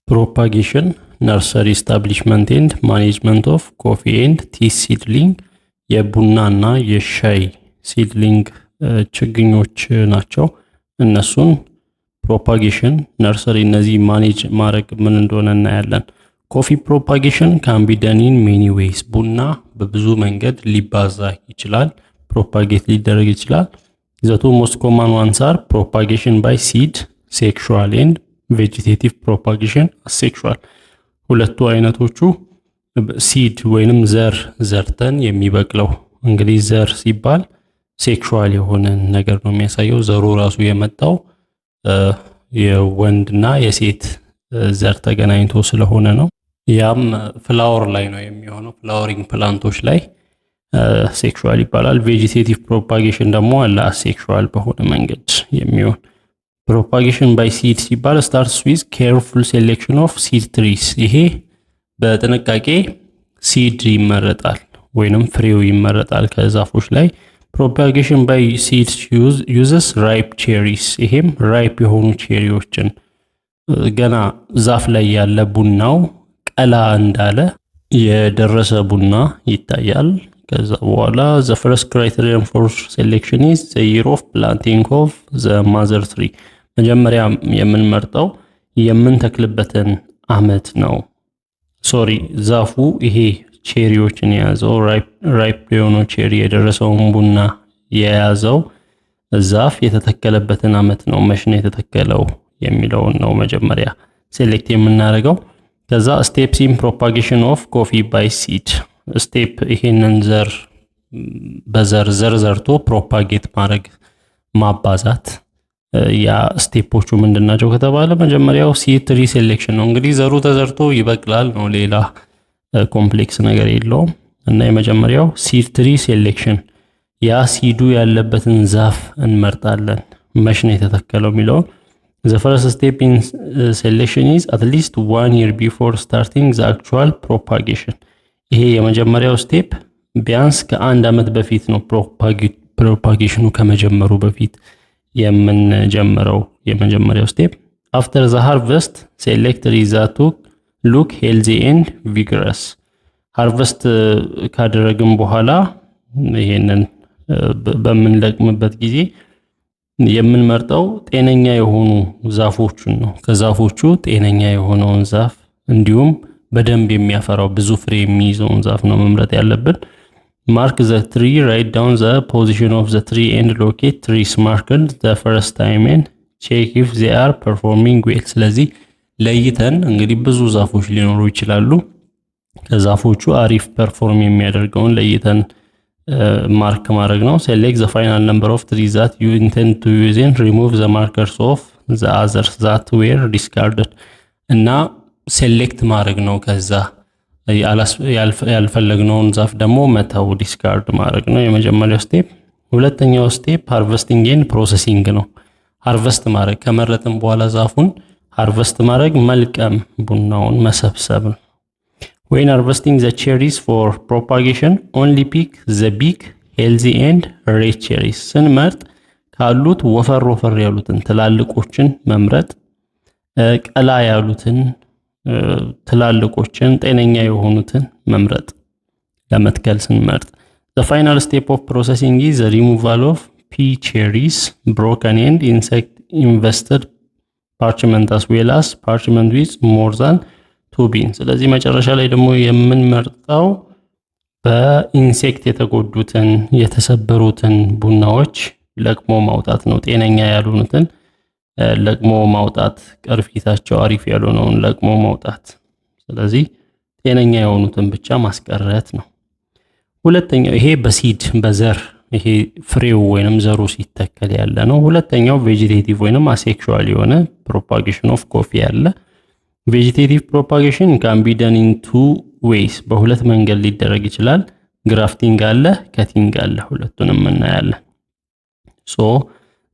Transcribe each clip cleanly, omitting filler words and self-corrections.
ፕሮፓጌሽን ነርሰሪ ስታብሊሽመንት ኤንድ ማኔጅመንት ኦፍ ኮፊ ኤንድ ቲ ሲድሊንግ የቡናና የሻይ ሲድሊንግ ችግኞች ናቸው። እነሱን ፕሮፓጌሽን ነርሰሪ እነዚህ ማኔጅ ማድረግ ምን እንደሆነ እናያለን። ኮፊ ፕሮፓጌሽን ካን ቢ ደን ኢን ሜኒ ዌይስ ቡና በብዙ መንገድ ሊባዛ ይችላል፣ ፕሮፓጌት ሊደረግ ይችላል። ዘ ቱ ሞስት ኮመን ዋንስ አር ፕሮፓጌሽን ባይ ሲድ ሴክሹዋል ኤንድ ቬጂቴቲቭ ፕሮፓጌሽን አሴክሹዋል። ሁለቱ አይነቶቹ ሲድ ወይንም ዘር ዘርተን የሚበቅለው እንግዲህ ዘር ሲባል ሴክሹዋል የሆነ ነገር ነው የሚያሳየው። ዘሩ ራሱ የመጣው የወንድና የሴት ዘር ተገናኝቶ ስለሆነ ነው። ያም ፍላወር ላይ ነው የሚሆነው። ፍላወሪንግ ፕላንቶች ላይ ሴክሹዋል ይባላል። ቬጂቴቲቭ ፕሮፓጌሽን ደግሞ አለ አሴክሹዋል በሆነ መንገድ የሚሆን። ፕሮፓጌሽን ባይ ሲድ ሲባል ስታርትስ ዊዝ ኬርፉል ሴሌክሽን ኦፍ ሲድ ትሪስ። ይሄ በጥንቃቄ ሲድ ይመረጣል ወይንም ፍሬው ይመረጣል ከዛፎች ላይ። ፕሮፓጌሽን ባይ ሲድ ዩዝስ ራይፕ ቼሪስ። ይሄም ራይፕ የሆኑ ቼሪዎችን ገና ዛፍ ላይ ያለ ቡናው ቀላ እንዳለ የደረሰ ቡና ይታያል። ከዛ በኋላ the first criterion for selection is the year of planting of the mother tree። መጀመሪያ የምንመርጠው የምንተክልበትን አመት ነው። ሶሪ ዛፉ ይሄ ቼሪዎችን የያዘው ራይፕ የሆነው ቼሪ የደረሰውን ቡና የያዘው ዛፍ የተተከለበትን አመት ነው። መቼ ነው የተተከለው የሚለውን ነው መጀመሪያ ሴሌክት የምናደርገው። ከዛ ስቴፕስ ኢን ፕሮፓጌሽን ኦፍ ኮፊ ባይ ሲድ። ስቴፕ ይሄንን ዘር በዘር ዘርቶ ፕሮፓጌት ማድረግ ማባዛት። ያ ስቴፖቹ ምንድናቸው ከተባለ መጀመሪያው ሲድ ትሪ ሴሌክሽን ነው። እንግዲህ ዘሩ ተዘርቶ ይበቅላል ነው፣ ሌላ ኮምፕሌክስ ነገር የለውም። እና የመጀመሪያው ሲድ ትሪ ሴሌክሽን፣ ያ ሲዱ ያለበትን ዛፍ እንመርጣለን መቼ ነው የተተከለው የሚለውን። The first step in selection is at least 1 year before starting the actual propagation። ይሄ የመጀመሪያው ስቴፕ ቢያንስ ከአንድ ዓመት በፊት ነው ፕሮፓጌሽኑ ከመጀመሩ በፊት የምንጀምረው የመጀመሪያው ስቴፕ። after the harvest select trees that look healthy and vigorous። ሃርቨስት ካደረግን በኋላ ይሄንን በምንለቅምበት ጊዜ የምንመርጠው ጤነኛ የሆኑ ዛፎችን ነው። ከዛፎቹ ጤነኛ የሆነውን ዛፍ እንዲሁም በደንብ የሚያፈራው ብዙ ፍሬ የሚይዘውን ዛፍ ነው መምረጥ ያለብን። ማርክ ዘ ትሪ ራይት ዳውን ዘ ፖዚሽን ኦፍ ዘ ትሪ ኤንድ ሎኬት ትሪስ ማርክድ ዘ ፈርስት ታይም ኤንድ ቼክ ኢፍ ዜ አር ፐርፎርሚንግ ዌል። ስለዚህ ለይተን እንግዲህ ብዙ ዛፎች ሊኖሩ ይችላሉ። ከዛፎቹ አሪፍ ፐርፎርም የሚያደርገውን ለይተን ማርክ ማድረግ ነው። ሴሌክት ዘ ፋይናል ነምበር ኦፍ ትሪስ ዛት ዩ ኢንቴንድ ቱ ዩዝ ኤንድ ሪሙቭ ዘ ማርከርስ ኦፍ ዘ አዘርስ ዛት ዌር ዲስካርድድ። እና ሴሌክት ማድረግ ነው። ከዛ ያልፈለግነውን ዛፍ ደግሞ መተው ዲስካርድ ማድረግ ነው የመጀመሪያው ስቴፕ። ሁለተኛው ስቴፕ ሃርቨስቲንግ ኤንድ ፕሮሰሲንግ ነው። ሃርቨስት ማድረግ ከመረጥን በኋላ ዛፉን ሃርቨስት ማድረግ መልቀም፣ ቡናውን መሰብሰብ ነው። When harvesting the cherries for propagation, only pick the big, healthy and red cherries። ስንመርጥ ካሉት ወፈር ያሉትን ትላልቆችን መምረጥ፣ ቀላ ያሉትን ትላልቆችን ጤነኛ የሆኑትን መምረጥ ለመትከል ስንመርጥ። The final step of processing is the removal of pea cherries, broken and insect infested parchment as well as parchment with more than ቱቢን። ስለዚህ መጨረሻ ላይ ደግሞ የምንመርጠው በኢንሴክት የተጎዱትን የተሰበሩትን ቡናዎች ለቅሞ ማውጣት ነው። ጤነኛ ያልሆኑትን ለቅሞ ማውጣት፣ ቅርፊታቸው አሪፍ ያልሆነውን ለቅሞ ማውጣት። ስለዚህ ጤነኛ የሆኑትን ብቻ ማስቀረት ነው። ሁለተኛው ይሄ በሲድ በዘር ይሄ ፍሬው ወይንም ዘሩ ሲተከል ያለ ነው። ሁለተኛው ቬጂቴቲቭ ወይንም አሴክሹዋል የሆነ ፕሮፓጌሽን ኦፍ ኮፊ ያለ። ቬጂቴቲቭ ፕሮፓጌሽን ካን ቢ ደን ኢን ቱ ዌይስ፣ በሁለት መንገድ ሊደረግ ይችላል። ግራፍቲንግ አለ፣ ከቲንግ አለ። ሁለቱንም እናያለን። ሶ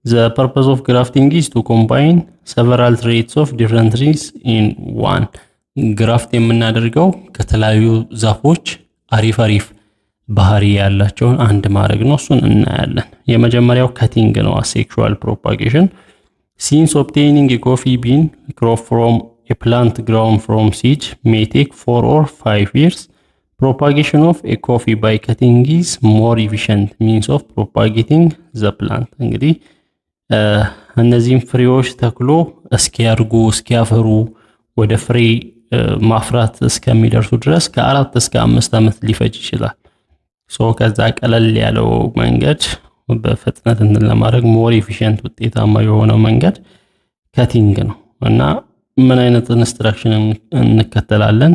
the purpose of grafting is to combine several traits of different trees in one። ግራፍት የምናደርገው ከተለያዩ ዛፎች አሪፍ ባህሪ ያላቸውን አንድ ማድረግ ነው። እሱን እናያለን። የመጀመሪያው ከቲንግ ነው፣ አሴክሹዋል ፕሮፓጌሽን። Since obtaining a coffee bean crop from a plant grown from seed may take 4 or 5 years. Propagation of a coffee by cutting is more efficient means of propagating the plant. እንግዲህ እነዚህም ፍሬዎች ተክሎ እስኪያድጉ እስኪያፈሩ ወደ ፍሬ ማፍራት እስከሚደርሱ ድረስ ከ4 እስከ 5 ዓመት ሊፈጅ ይችላል። ከዛ ቀለል ያለው መንገድ በፍጥነት ለማድረግ ሞር ኤፊሺየንት ውጤታማ የሆነው መንገድ ከቲንግ ነው እና ምን አይነት ኢንስትራክሽን እንከተላለን?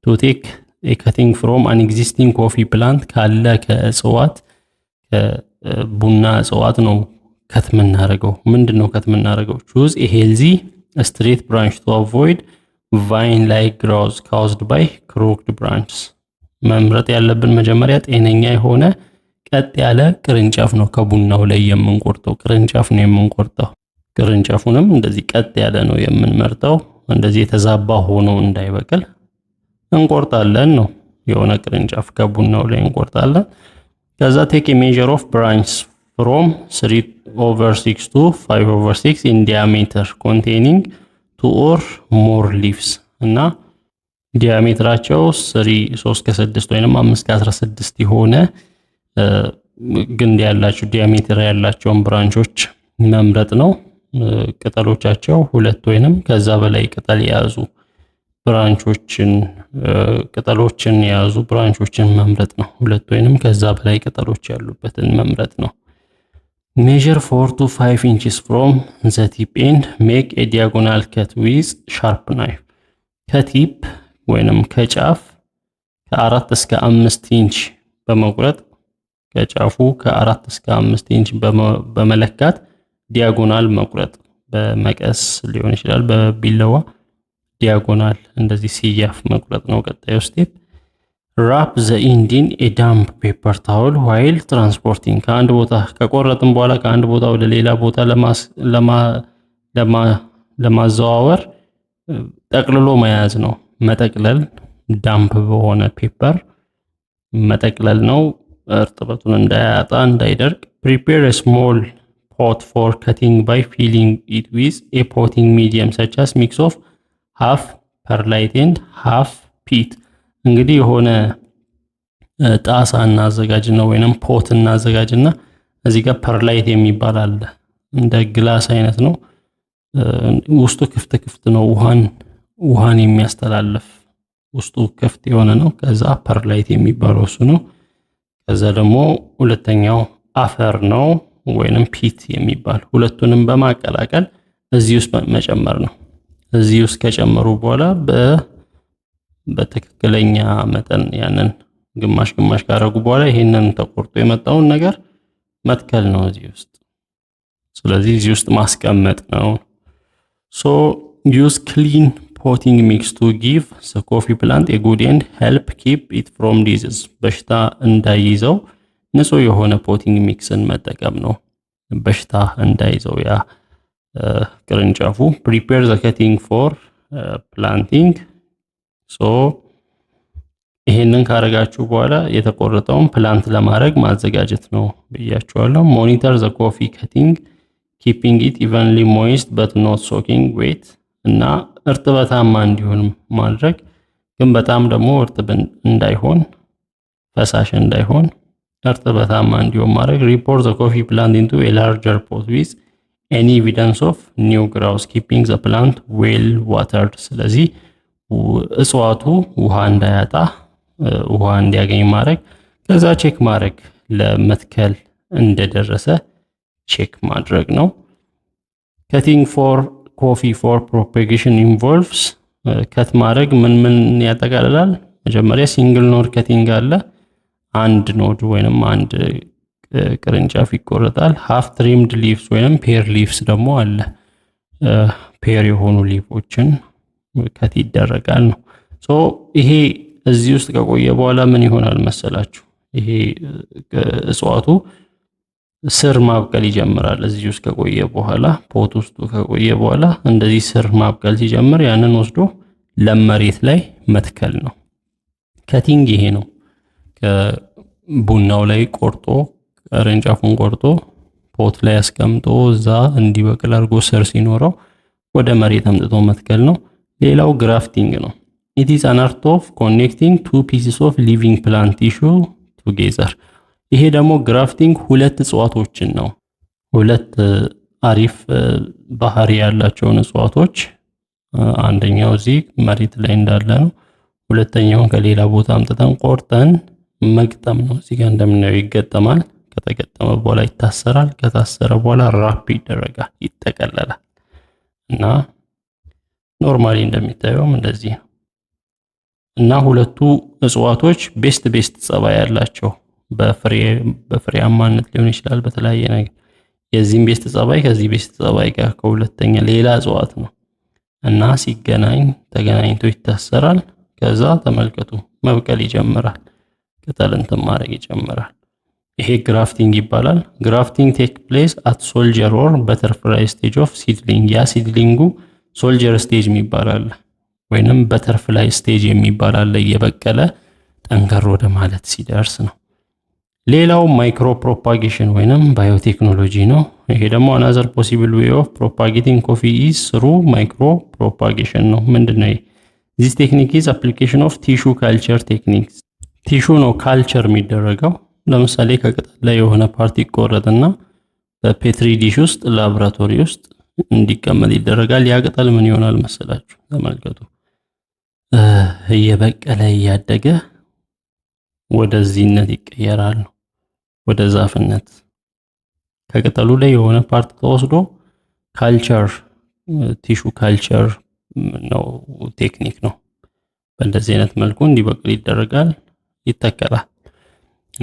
to take a cutting from an existing coffee plant ካለ ከእጽዋት ከቡና እጽዋት ነው ከት የምናደርገው። ምንድነው ከት የምናደርገው? choose a healthy straight branch to avoid vine like growth caused by crooked branches. መምረጥ ያለብን መጀመሪያ ጤነኛ የሆነ ቀጥ ያለ ቅርንጫፍ ነው ከቡናው ላይ የምንቆርጠው ቅርንጫፍ ነው የምንቆርጠው። ቅርንጫፉንም እንደዚህ ቀጥ ያለ ነው የምንመርጠው። እንደዚህ የተዛባ ሆኖ እንዳይበቅል እንቆርጣለን ነው። የሆነ ቅርንጫፍ ከቡናው ላይ እንቆርጣለን። ከዛ take a measure of branches from 3/6 to 5/6 in diameter containing 2 or more leaves እና ዲያሜትራቸው 3/6 ወይንም 5/16 የሆነ ግንድ ያላቸው ዲያሜትር ያላቸውን ብራንቾች መምረጥ ነው። ቅጠሎቻቸው 2 ወይንም ከዛ በላይ ቅጠል የያዙ ብራንቾችን ቅጠሎችን የያዙ ብራንቾችን መምረጥ ነው። 2 ወይንም ከዛ በላይ ቅጠሎች ያሉበትን መምረጥ ነው። measure 4 to 5 inches from the tip and make a diagonal cut with sharp knife. ከቲፕ ወይንም ከጫፍ ከ4 እስከ 5 ኢንች በመቁረጥ ከጫፉ ከ4 እስከ 5 ኢንች በመለካት ዲያጎናል መቁረጥ በመቀስ ሊሆን ይችላል በቢላዋ ዲያጎናል እንደዚህ ሲያፍ መቁረጥ ነው ቀጣዩ ስቴፕ። wrap the end in a damp paper towel while transporting. ከአንድ ቦታ ከቆረጥን በኋላ ከአንድ ቦታ ወደ ሌላ ቦታ ለማዘዋወር ጠቅልሎ መያዝ ነው። መጠቅለል ዳምፕ በሆነ ፔፐር መጠቅለል ነው እርጥበቱን እንዳያጣ እንዳይደርቅ። prepare a small pot for cutting by filling it with a potting medium such as mix of half perlite and half peat. እንግዲህ የሆነ ጣሳ እናዘጋጅና ወይንም ፖት እናዘጋጅና እዚህ ጋር ፐርላይት የሚባል አለ እንደ ግላስ አይነት ነው። ውስጡ ክፍት ነው ውሃን የሚያስተላልፍ ውስጡ ክፍት የሆነ ነው። ከዛ ፐርላይት የሚባለው እሱ ነው። ከዛ ደግሞ ሁለተኛው አፈር ነው ወይንም ፒት የሚባል ሁለቱንም በማቀላቀል እዚህ ውስጥ መጨመር ነው። እዚህ ውስጥ ከጨመሩ በኋላ በትክክለኛ መጠን ያንን ግማሽ ካደረጉ በኋላ ይሄንን ተቆርጦ የመጣውን ነገር መትከል ነው እዚህ ውስጥ። ስለዚህ እዚህ ውስጥ ማስቀመጥ ነው። so use clean potting mix to give the coffee plant a good and help keep it from disease. በሽታ እንዳይዘው ንጹህ የሆነ ፖቲንግ ሚክስን መጠቀም ነው በሽታ እንዳይዘው ያ ቅርንጫፉ። prepare the cutting for planting. so ይሄንን ካረጋችሁ በኋላ የተቆረጠውን ፕላንት ለማድረግ ማዘጋጀት ነው ብያችኋለሁ። monitor the coffee cutting keeping it evenly moist but not soaking wet እና እርጥበታማ እንዲሆን ማድረግ ግን በጣም ደግሞ እርጥብ እንዳይሆን ፈሳሽ እንዳይሆን እርጥበታማ እንዲሆን ማድረግ። report the coffee plant into a larger pot with any evidence of new growth keeping the plant well watered. ስለዚህ እጽዋቱ ውሃ እንዳያጣ ውሃ እንዲያገኝ ማድረግ። ከዛ ቼክ ማድረግ ለመትከል እንደደረሰ ቼክ ማድረግ ነው። cutting for coffee for propagation involves ከት ማድረግ ምን ያጠቃልላል? መጀመሪያ ሲንግል ኖድ ከቲንግ አለ። አንድ ኖድ ወይንም አንድ ቅርንጫፍ ይቆረጣል። half trimmed leaves ወይንም pair leaves ደግሞ አለ። ፔር የሆኑ ሊፎችን ከት ይደረጋል ነው። ይሄ እዚህ ውስጥ ከቆየ በኋላ ምን ይሆናል መሰላችሁ? ይሄ እጽዋቱ ስር ማብቀል ይጀምራል። እዚህ ውስጥ ከቆየ በኋላ ፖት ውስጥ ከቆየ በኋላ እንደዚህ ስር ማብቀል ሲጀምር ያንን ወስዶ ለመሬት ላይ መትከል ነው። ከቲንግ ይሄ ነው። ከቡናው ላይ ቆርጦ ቅርንጫፉን ቆርጦ ፖት ላይ አስቀምጦ እዛ እንዲበቅል አድርጎ ስር ሲኖረው ወደ መሬት አምጥቶ መትከል ነው። ሌላው ግራፍቲንግ ነው። ኢት ኢዝ አን አርት ኦፍ ኮኔክቲንግ ቱ ፒስስ ኦፍ ሊቪንግ ፕላንት ቲሹ ቱጌዘር። ይሄ ደግሞ ግራፍቲንግ ሁለት እጽዋቶችን ነው፣ ሁለት አሪፍ ባህሪ ያላቸውን እጽዋቶች አንደኛው እዚህ መሬት ላይ እንዳለ ነው፣ ሁለተኛውን ከሌላ ቦታ አምጥተን ቆርጠን መግጠም ነው። እዚህ ጋር እንደምናየው ይገጠማል። ከተገጠመ በኋላ ይታሰራል። ከታሰረ በኋላ ራፕ ይደረጋል፣ ይጠቀለላል እና ኖርማሊ እንደሚታየውም እንደዚህ ነው። እና ሁለቱ እጽዋቶች ቤስት ጸባይ ያላቸው በፍሬያማነት ሊሆን ይችላል፣ በተለያየ ነገር የዚህም ቤስት ጸባይ ከዚህ ቤስት ጸባይ ጋር ከሁለተኛ ሌላ እጽዋት ነው እና ሲገናኝ ተገናኝቶ ይታሰራል። ከዛ ተመልከቱ መብቀል ይጀምራል፣ ቅጠል እንትን ማድረግ ይጀምራል። ይሄ ግራፍቲንግ ይባላል። ግራፍቲንግ ቴክ ፕሌስ አት ሶልጀር ኦር በተርፍላይ ስቴጅ ኦፍ ሲድሊንግ። ያ ሲድሊንጉ ሶልጀር ስቴጅ የሚባላል ወይንም በተርፍላይ ስቴጅ የሚባላል እየበቀለ ጠንከር ወደ ማለት ሲደርስ ነው። ሌላው ማይክሮ ፕሮፓጌሽን ወይንም ባዮቴክኖሎጂ ነው። ይሄ ደግሞ አናዘር ፖሲብል ዌይ ኦፍ ፕሮፓጌቲንግ ኮፊ ኢዝ ስሩ ማይክሮ ፕሮፓጌሽን ነው። ምንድነው? ዚስ ቴክኒክ ኢዝ አፕሊኬሽን ኦፍ ቲሹ ካልቸር ቴክኒክስ። ቲሹ ነው ካልቸር የሚደረገው። ለምሳሌ ከቅጠል ላይ የሆነ ፓርቲ ይቆረጥና በፔትሪ ዲሽ ውስጥ ላብራቶሪ ውስጥ እንዲቀመጥ ይደረጋል። ያ ቅጠል ምን ይሆናል መሰላችሁ? ተመልከቱ። እየበቀለ እያደገ ወደዚህነት ይቀየራል፣ ወደ ዛፍነት። ከቅጠሉ ላይ የሆነ ፓርት ተወስዶ ካልቸር ቲሹ ካልቸር ነው፣ ቴክኒክ ነው። በእንደዚህ አይነት መልኩ እንዲበቅል ይደረጋል፣ ይተከላል።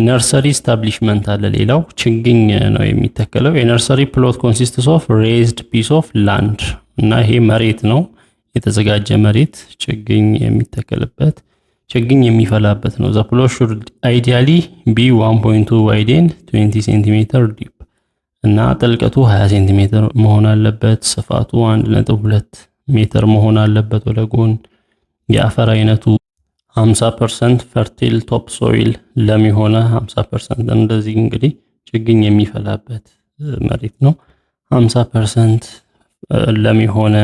ነርሰሪ ስታብሊሽመንት አለ። ሌላው ችግኝ ነው የሚተከለው። የነርሰሪ ፕሎት ኮንሲስትስ ኦፍ ሬዝድ ፒስ ኦፍ ላንድ እና ይሄ መሬት ነው፣ የተዘጋጀ መሬት ችግኝ የሚተከልበት ችግኝ የሚፈላበት ነው። ዘ ፕሎት ሹድ አይዲያሊ ቢ 1.2 ዋይድ ኤንድ 20 ሴንቲሜትር ዲፕ እና ጥልቀቱ 20 ሴንቲሜትር መሆን አለበት። ስፋቱ 1.2 ሜትር መሆን አለበት ወደ ጎን። የአፈር አይነቱ 50% ፈርቲል ቶፕ ሶይል ለም የሆነ 50% እንደዚህ እንግዲህ ችግኝ የሚፈላበት መሬት ነው። 50% ለም የሆነ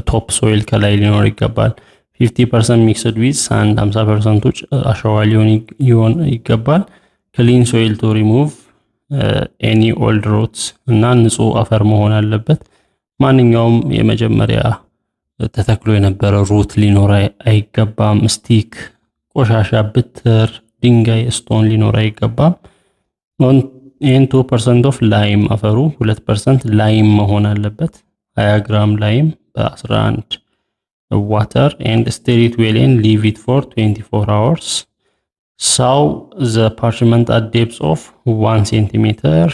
ቶፕ ሶይል ከላይ ሊኖር ይገባል። 50% ሚክስድ ዊዝ ሳንድ 50% አሸዋ ሊሆን ይገባል። ክሊን ሶይል ቱ ሪሙቭ ኤኒ ኦልድ ሮትስ እና ንጹህ አፈር መሆን አለበት። ማንኛውም የመጀመሪያ ተተክሎ የነበረ ሩት ሊኖር አይገባም። ስቲክ፣ ቆሻሻ፣ ብትር፣ ድንጋይ፣ ስቶን ሊኖር አይገባም። 2% ኦፍ ላይም አፈሩ 2% ላይም መሆን አለበት። 20 ግራም ላይም በ11 ዋተር ኤንድ ስቲር ኢት ዌል ኤንድ ሊቭ ኢት ፎር 24 አወርስ። ሳው ዘ ፓርችመንት አት ዴፕስ ኦፍ 1 ሴንቲሜትር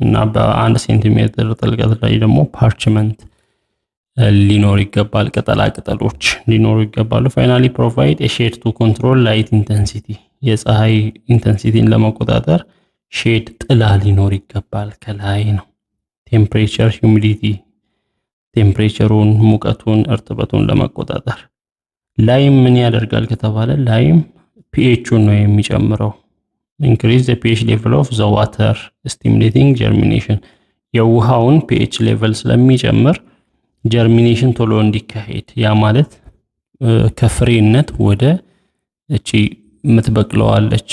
እና በ1 ሴንቲሜትር ጥልቀት ላይ ደግሞ ፓርችመንት ሊኖር ይገባል። ቅጠላ ቅጠሎች ሊኖሩ ይገባሉ። ፋይናሊ ፕሮቫይድ ሼድ ቱ ኮንትሮል ላይት ኢንተንሲቲ። የፀሐይ ኢንተንሲቲን ለመቆጣጠር ሼድ ጥላ ሊኖር ይገባል። ከላይ ነው። ቴምፕሬቸር ሂዩሚዲቲ፣ ቴምፕሬቸሩን ሙቀቱን እርጥበቱን ለመቆጣጠር። ላይም ምን ያደርጋል ከተባለ ላይም ፒኤቹን ነው የሚጨምረው። ኢንክሪዝ ዘ ፒኤች ሌቭል ኦፍ ዘ ዋተር ስቲሙሌቲንግ ጀርሚኔሽን። የውሃውን ፒኤች ሌቭል ስለሚጨምር ጀርሚኔሽን ቶሎ እንዲካሄድ፣ ያ ማለት ከፍሬነት ወደ እቺ የምትበቅለዋለች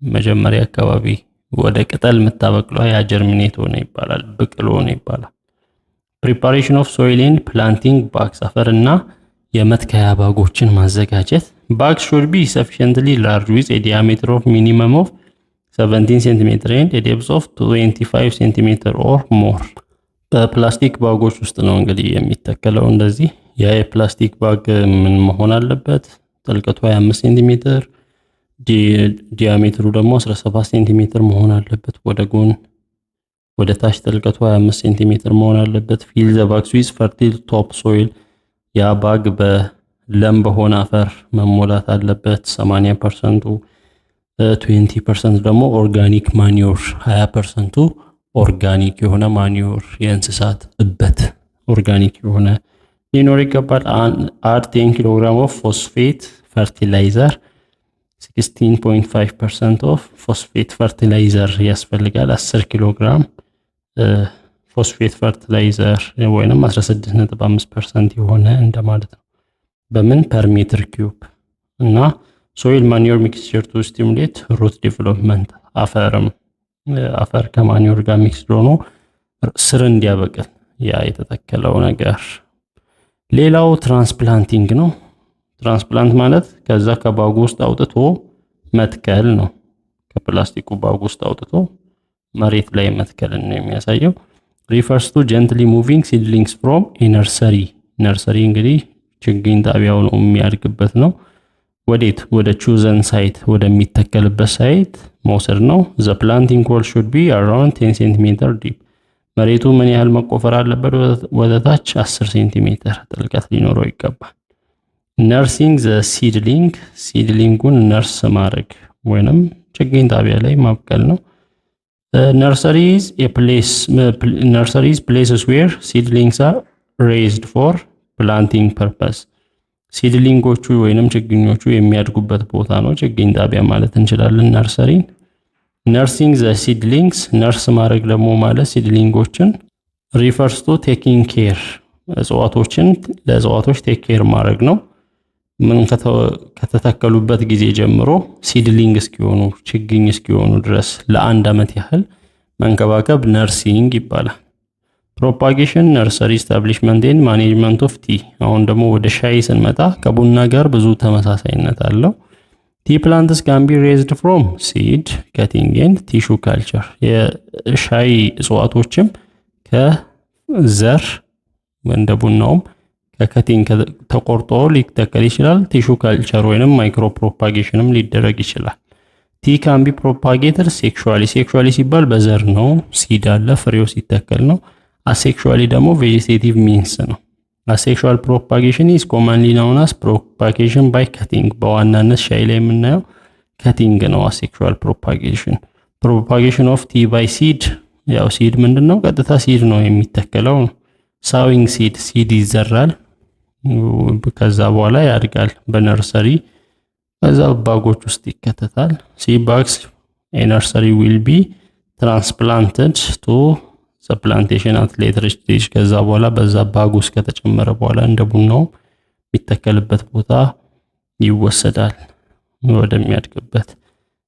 መጀመሪያ አካባቢ ወደ ቅጠል የምታበቅለዋ ያ ጀርሚኔት ሆነ ይባላል፣ ብቅል ሆነ ይባላል። ፕሪፓሬሽን ኦፍ ሶይል ኤንድ ፕላንቲንግ ባግስ። አፈርና የመትከያ ባጎችን ማዘጋጀት። ባግስ ሹድ ቢ ሰፊሽንትሊ ላርጅ ዊዝ ኤ ዲያሜትር ኦፍ ሚኒመም ኦፍ 17 ሴንቲሜትር ኤንድ ኤ ዴፕዝ ኦፍ 25 ሴንቲሜትር ኦር ሞር። በፕላስቲክ ባጎች ውስጥ ነው እንግዲህ የሚተከለው። እንደዚህ ያ የፕላስቲክ ባግ ምን መሆን አለበት? ጥልቀቱ 25 ሴንቲሜትር፣ ዲያሜትሩ ደግሞ 17 ሴንቲሜትር መሆን አለበት። ወደ ጎን ወደ ታች ጥልቀቱ 25 ሴንቲሜትር መሆን አለበት። ፊል ዘ ባግስ ዊዝ ፈርቲል ቶፕ ሶይል። ያ ባግ በለም በሆነ አፈር መሞላት አለበት። 80%ቱ 20% ደግሞ ኦርጋኒክ ማኒዮር፣ 20%ቱ ኦርጋኒክ የሆነ ማኒዮር የእንስሳት እበት ኦርጋኒክ የሆነ ሊኖር ይገባል። አድ 10 ኪሎግራም ኦፍ ፎስፌት ፈርቲላይዘር 16.5% ኦፍ ፎስፌት ፈርቲላይዘር ያስፈልጋል። 10 ኪሎግራም ፎስፌት ፈርቲላይዘር ወይንም 16.5% የሆነ እንደማለት ነው። በምን ፐር ሜትር ኪዩብ እና ሶይል ማኒዮር ሚክስቸር ቱ ስቲሙሌት ሩት ዴቨሎፕመንት አፈር ከማኒዮር ጋር ሚክስድ ሆኖ ስር እንዲያበቅል ያ የተተከለው ነገር። ሌላው ትራንስፕላንቲንግ ነው። ትራንስፕላንት ማለት ከዛ ከባጉ ውስጥ አውጥቶ መትከል ነው። ከፕላስቲኩ ባጉ ውስጥ አውጥቶ መሬት ላይ መትከልን ነው የሚያሳየው። ሪፈርስ ቱ ጀንትሊ ሙቪንግ ሲድሊንግስ ፍሮም ነርሰሪ። ነርሰሪ እንግዲህ ችግኝ ጣቢያው ነው የሚያድግበት ነው። ወዴት? ወደ ቹዘን ሳይት ወደሚተከልበት ሳይት መውሰድ ነው። ዘ ፕላንቲንግ ሆል ሹድ ቢ አራውንድ 10 ሴንቲሜትር ዲፕ። መሬቱ ምን ያህል መቆፈር አለበት? ወደታች 10 ሴንቲሜትር ጥልቀት ሊኖረው ይገባል። ነርሲንግ ዘ ሲድሊንግ። ሲድሊንጉን ነርስ ማድረግ ወይንም ችግኝ ጣቢያ ላይ ማብቀል ነው። ነርሰሪዝ ፕሌስስ ዌር ሲድሊንግስ አር ሬዝድ ፎር ፕላንቲንግ ፐርፐስ። ሲድሊንጎቹ ወይንም ችግኞቹ የሚያድጉበት ቦታ ነው ችግኝ ጣቢያ ማለት እንችላለን ነርሰሪን። ነርሲንግ ዘ ሲድሊንግስ። ነርስ ማድረግ ደግሞ ማለት ሲድሊንጎችን ሪፈርስ ቱ ቴኪንግ ኬር። ለእጽዋቶች ቴክ ኬር ማድረግ ነው። ምን ከተተከሉበት ጊዜ ጀምሮ ሲድሊንግ እስኪሆኑ ችግኝ እስኪሆኑ ድረስ ለአንድ ዓመት ያህል መንከባከብ ነርሲንግ ይባላል። ፕሮፓጌሽን፣ ነርሰሪ ስታብሊሽመንት ኤንድ ማኔጅመንት ኦፍ ቲ። አሁን ደግሞ ወደ ሻይ ስንመጣ ከቡና ጋር ብዙ ተመሳሳይነት አለው። ቲ ፕላንትስ ካን ቢ ሬዝድ ፍሮም ሲድ ከቲንግ ኤንድ ቲሹ ካልቸር። የሻይ እጽዋቶችም ከዘር እንደ ቡናውም ከከቲንግ ተቆርጦ ሊተከል ይችላል። ቲሹ ካልቸር ወይንም ማይክሮ ፕሮፓጌሽንም ሊደረግ ይችላል። ቲ ካን ቢ ፕሮፓጌትድ ሴክሹዋሊ። ሴክሹዋሊ ሲባል በዘር ነው፣ ሲድ አለ ፍሬው ሲተከል ነው። አሴክሹዋሊ ደግሞ ቬጂቴቲቭ ሚንስ ነው። አሴክሹዋል ፕሮፓጌሽን ኢዝ ኮመንሊ ናውን አስ ፕሮፓጌሽን ባይ ከቲንግ። በዋናነት ሻይ ላይ የምናየው ከቲንግ ነው። አሴክሹዋል ፕሮፓጌሽን። ፕሮፓጌሽን ኦፍ ቲ ባይ ሲድ። ያው ሲድ ምንድነው? ቀጥታ ሲድ ነው የሚተከለው። ሳዊንግ ሲድ፣ ሲድ ይዘራል፣ ከዛ በኋላ ያድጋል በነርሰሪ። ከዛ ባጎች ውስጥ ይከተታል። ሲድ ባግስ ነርሰሪ ዊል ቢ ትራንስፕላንትድ ቱ ዘ ፕላንቴሽን አት ሌተር ስቴጅ። ከዛ በኋላ በዛ ባግ ውስጥ ከተጨመረ በኋላ እንደ ቡናው የሚተከልበት ቦታ ይወሰዳል ወደሚያድግበት።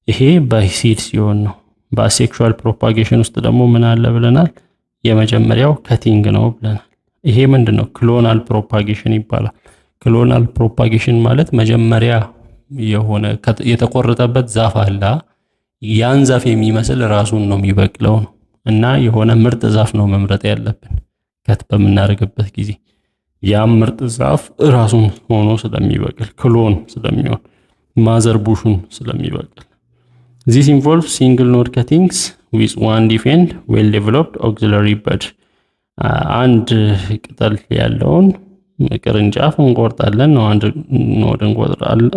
ይሄ ባይሲድ ሲሆን ነው። በአሴክሹዋል ፕሮፓጌሽን ውስጥ ደግሞ ምን አለ ብለናል? የመጀመሪያው ከቲንግ ነው ብለናል። ይሄ ምንድነው? ክሎናል ፕሮፓጌሽን ይባላል። ክሎናል ፕሮፓጌሽን ማለት መጀመሪያ የሆነ የተቆረጠበት ዛፍ አለ፣ ያን ዛፍ የሚመስል ራሱን ነው የሚበቅለው ነው። እና የሆነ ምርጥ ዛፍ ነው መምረጥ ያለብን ከት በምናደርግበት ጊዜ ያም ምርጥ ዛፍ ራሱን ሆኖ ስለሚበቅል ክሎን ስለሚሆን ማዘር ቡሹን ስለሚበቅል። This involves single node cuttings with one deep and well developed auxiliary bud. አንድ ቅጠል ያለውን ቅርንጫፍ እንቆርጣለን ነው፣ አንድ ኖድ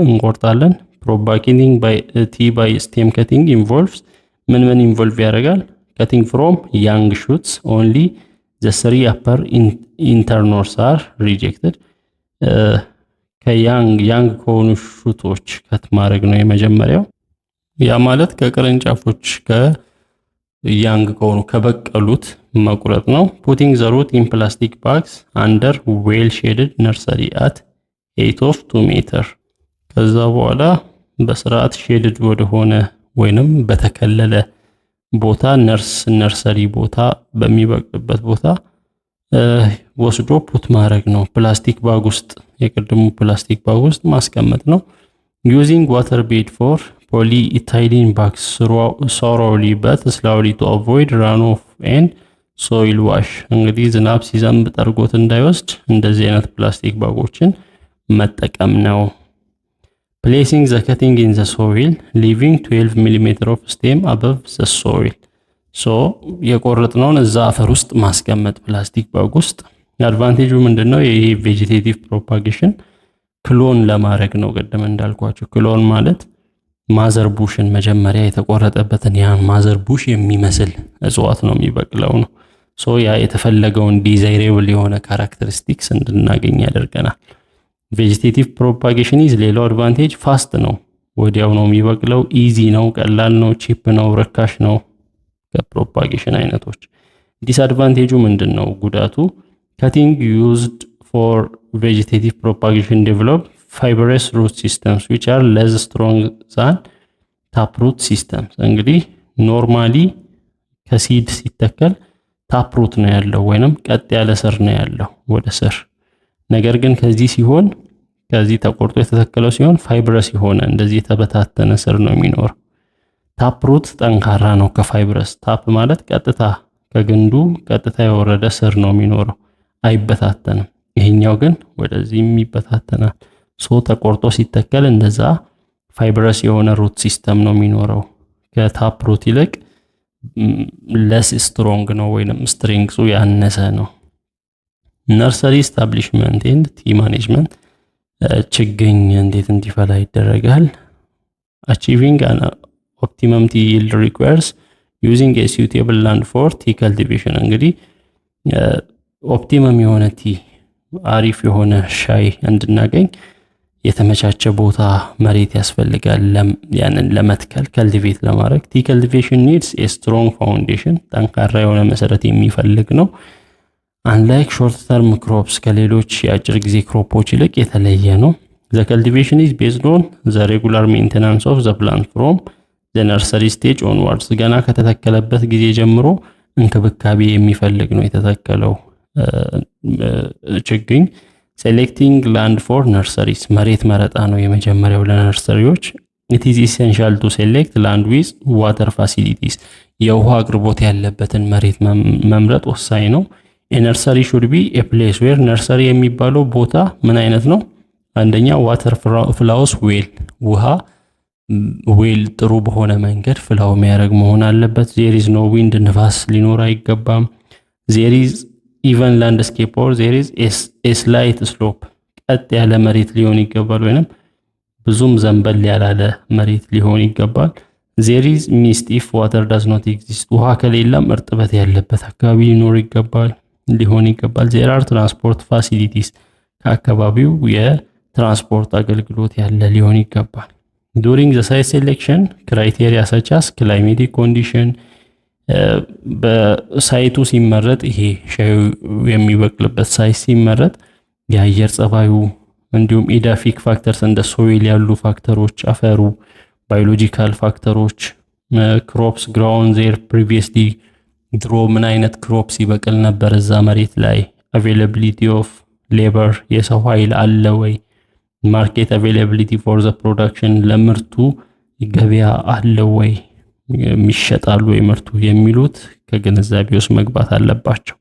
እንቆርጣለን። Propagating by T by stem cutting involves ምን ኢንቮልቭ ያደርጋል? Cutting from young shoots only the three upper internodes are rejected. ከያንግ ከሆኑ ሹቶች ከት ማድረግ ነው የመጀመሪያው። ያ ማለት ከቅርንጫፎች ከያንግ ከሆኑ ከበቀሉት መቁረጥ ነው። Putting the root in plastic bags under well shaded nursery at 8 of 2 meter. ከዛ በኋላ በስርዓት ሼድድ ወደሆነ ወይንም በተከለለ ቦታ ነርሰሪ ቦታ በሚበቅልበት ቦታ ወስዶ ፑት ማድረግ ነው። ፕላስቲክ ባግ ውስጥ የቅድሙ ፕላስቲክ ባግ ውስጥ ማስቀመጥ ነው። Using water bed for polyethylene bags thoroughly but slowly to avoid runoff and soil wash. እንግዲህ ዝናብ ሲዘንብ ጠርጎት እንዳይወስድ እንደዚህ አይነት ፕላስቲክ ባጎችን መጠቀም ነው። Placing the cutting in the soil, leaving 12 mm of stem above the soil. So የቆረጥነውን እዛ አፈር ውስጥ ማስቀመጥ ፕላስቲክ ባግ ውስጥ። አድቫንቴጁ ምንድነው? ይሄ ቬጂቴቲቭ ፕሮፓጌሽን ክሎን ለማድረግ ነው። ቀደም እንዳልኳችሁ ክሎን ማለት ማዘር ቡሽን መጀመሪያ የተቆረጠበትን ያን ማዘር ቡሽ የሚመስል እጽዋት ነው የሚበቅለው ነው። ሶ ያ የተፈለገውን ዲዛይሬብል የሆነ ካራክተሪስቲክስ እንድናገኝ ያደርገናል። ቬጂቴቲቭ ፕሮፓጌሽን ኢዝ ሌላው አድቫንቴጅ ፋስት ነው፣ ወዲያው ነው የሚበቅለው፣ ኢዚ ነው፣ ቀላል ነው፣ ቺፕ ነው፣ ርካሽ ነው ከፕሮፓጌሽን አይነቶች። ዲስአድቫንቴጁ ምንድነው? ጉዳቱ cutting used for vegetative propagation develop fibrous root systems which are less strong than taproot systems። እንግዲህ ኖርማሊ ከሲድ ሲተከል ታፕሩት ነው ያለው ወይንም ቀጥ ያለ ስር ነው ያለው ወደ ስር። ነገር ግን ከዚህ ሲሆን ከዚህ ተቆርጦ የተተከለው ሲሆን ፋይብረስ የሆነ እንደዚህ የተበታተነ ስር ነው የሚኖረው። ታፕሩት ጠንካራ ነው ከፋይብረስ። ታፕ ማለት ቀጥታ ከግንዱ ቀጥታ የወረደ ስር ነው የሚኖረው፣ አይበታተንም። ይሄኛው ግን ወደዚህም ይበታተናል። ተቆርጦ ሲተከል እንደዛ ፋይብረስ የሆነ ሩት ሲስተም ነው የሚኖረው። ከታፕሩት ይልቅ ለስ ስትሮንግ ነው ወይንም ስትሬንግዙ ያነሰ ነው። ነርሰሪ ስታብሊሽመንት ኤንድ ቲ ማኔጅመንት ችግኝ እንዴት እንዲፈላ ይደረጋል? achieving an optimum tea yield requires using a suitable land for tea cultivation። እንግዲህ ኦፕቲመም የሆነ ቲ አሪፍ የሆነ ሻይ እንድናገኝ የተመቻቸ ቦታ መሬት ያስፈልጋል። ያንን ለመትከል ከልቲቬት ለማድረግ ቲ cultivation needs a strong foundation ጠንካራ የሆነ መሰረት የሚፈልግ ነው። unlike short term crops ከሌሎች የአጭር ጊዜ ክሮፖች ይልቅ የተለየ ነው። the cultivation is based on the regular maintenance of the plant from the nursery stage onwards። ገና ከተተከለበት ጊዜ ጀምሮ እንክብካቤ የሚፈልግ ነው የተተከለው ችግኝ። selecting land for nurseries መሬት መረጣ ነው የመጀመሪያው ለነርሰሪዎች። it is essential to select land with water facilities የውሃ አቅርቦት ያለበትን መሬት መምረጥ ወሳኝ ነው። a nursery should be a place where nursery የሚባለው ቦታ ምን አይነት ነው? አንደኛ water flows well ውሃ ዌል ጥሩ በሆነ መንገድ ፍላው የሚያደርግ መሆን አለበት። there is no wind ንፋስ ሊኖር አይገባም። there is even landscape or there is a slight slope ቀጥ ያለ መሬት ሊሆን ይገባል ወይንም ብዙም ዘንበል ያላለ መሬት ሊሆን ይገባል። there is mist if water does not exist ውሃ ከሌለም እርጥበት ያለበት አካባቢ ሊሆን ይገባል። there are transport facilities ከአካባቢው የትራንስፖርት አገልግሎት ያለ ሊሆን ይገባል። during the site selection criteria such as climatic condition በሳይቱ ሲመረጥ ይሄ ሻዩ የሚበቅልበት ሳይት ሲመረጥ የአየር ጸባዩ እንዲሁም ኢዳፊክ ፋክተርስ እንደ ሶይል ያሉ ፋክተሮች፣ አፈሩ፣ ባዮሎጂካል ፋክተሮች፣ ክሮፕስ grown there previously ድሮ ምን አይነት ክሮፕስ ይበቅል ነበር እዛ መሬት ላይ፣ availability of labor የሰው ኃይል አለ ወይ፣ ማርኬት availability for the production ለምርቱ ገበያ አለ ወይ፣ የሚሸጣሉ ወይ ምርቱ የሚሉት ከግንዛቤ ውስጥ መግባት አለባቸው።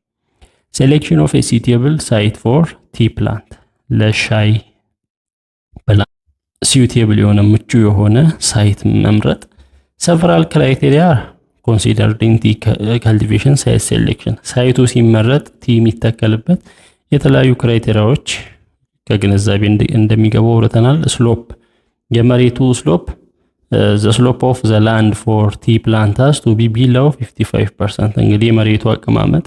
selection of a suitable site for tea plant ለሻይ suitable የሆነ ምቹ የሆነ ሳይት መምረጥ። several criteria considered in tea cultivation site selection ሳይቱ ሲመረጥ ቲ የሚተከልበት የተለያዩ ክራይቴሪያዎች ከግንዛቤ እንደሚገባው ወርተናል። ስሎፕ የመሬቱ ስሎፕ the slope of the land for tea plant has to be below 55%። እንግዲህ የመሬቱ አቀማመጥ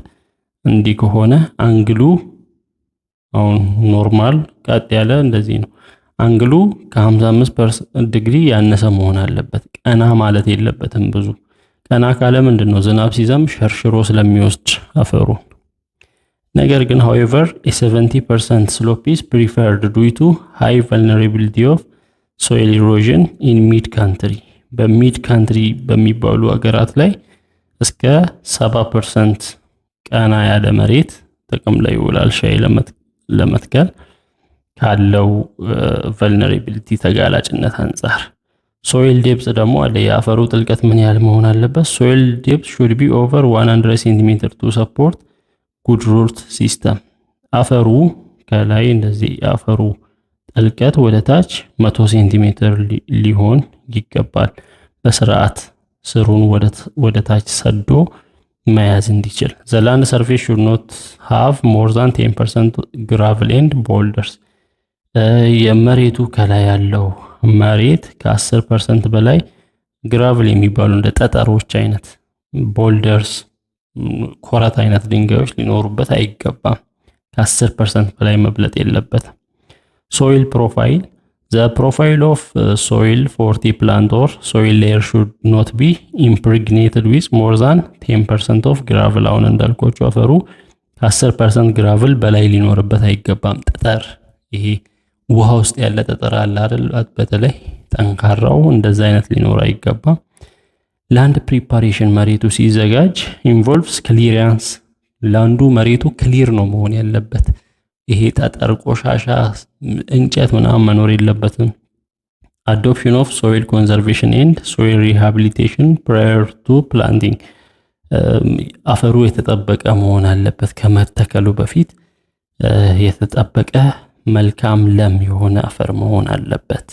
እንዲህ ከሆነ አንግሉ አሁን ኖርማል ቀጥ ያለ እንደዚህ ነው። አንግሉ ከ55 ዲግሪ ያነሰ መሆን አለበት። ቀና ማለት የለበትም። ብዙ ቀና ካለ ምንድነው ዝናብ ሲዘንብ ሸርሽሮ ስለሚወስድ አፈሩ። ነገር ግን however a 70% slope is preferred due to high vulnerability of soil erosion in mid country በሚድ ካንትሪ በሚባሉ ሀገራት ላይ እስከ 70% ቀና ያለ መሬት ጥቅም ላይ ይውላል ሻይ ለመትከል ካለው vulnerability ተጋላጭነት አንፃር። soil depth ደግሞ አለ። የአፈሩ ጥልቀት ምን ያህል መሆን አለበት? soil depth should be over 100 cm to support good root system። አፈሩ ከላይ እንደዚህ አፈሩ ጥልቀት ወደ ታች 100 ሴንቲሜትር ሊሆን ይገባል። በስርዓት ስሩን ወደ ታች ሰዶ መያዝ እንዲችል። the land surface should not have more than 10% gravel and boulders። የመሬቱ ከላይ ያለው መሬት ከ10% በላይ ግራቭል የሚባሉ እንደ ጠጠሮች አይነት ቦልደርስ ኮረት አይነት ድንጋዮች ሊኖሩበት አይገባም። ከ10% በላይ መብለጥ የለበትም። soil profile The profile of soil for tea plant or soil layer should not be impregnated with more than 10% of gravel። አሁን እንዳልኳችሁ አፈሩ 10% ግራቭል በላይ ሊኖርበት አይገባም። ጠጠር ይሄ ውሃ ውስጥ ያለ ጠጠር አለ አይደል? በተለይ ጠንካራው እንደዛ አይነት ሊኖር አይገባም። ላንድ ፕሪፓሬሽን መሬቱ ሲዘጋጅ ኢንቮልቭስ ክሊራንስ። ላንዱ መሬቱ ክሊር ነው መሆን ያለበት። ይሄ ጠጠር፣ ቆሻሻ፣ እንጨት ምናምን መኖር የለበትም። አዶፕሽን ኦፍ ሶይል ኮንዘርቬሽን ኤንድ ሶይል ሪሃቢሊቴሽን ፕራየር ቱ ፕላንቲንግ። አፈሩ የተጠበቀ መሆን አለበት። ከመተከሉ በፊት የተጠበቀ መልካም ለም የሆነ አፈር መሆን አለበት።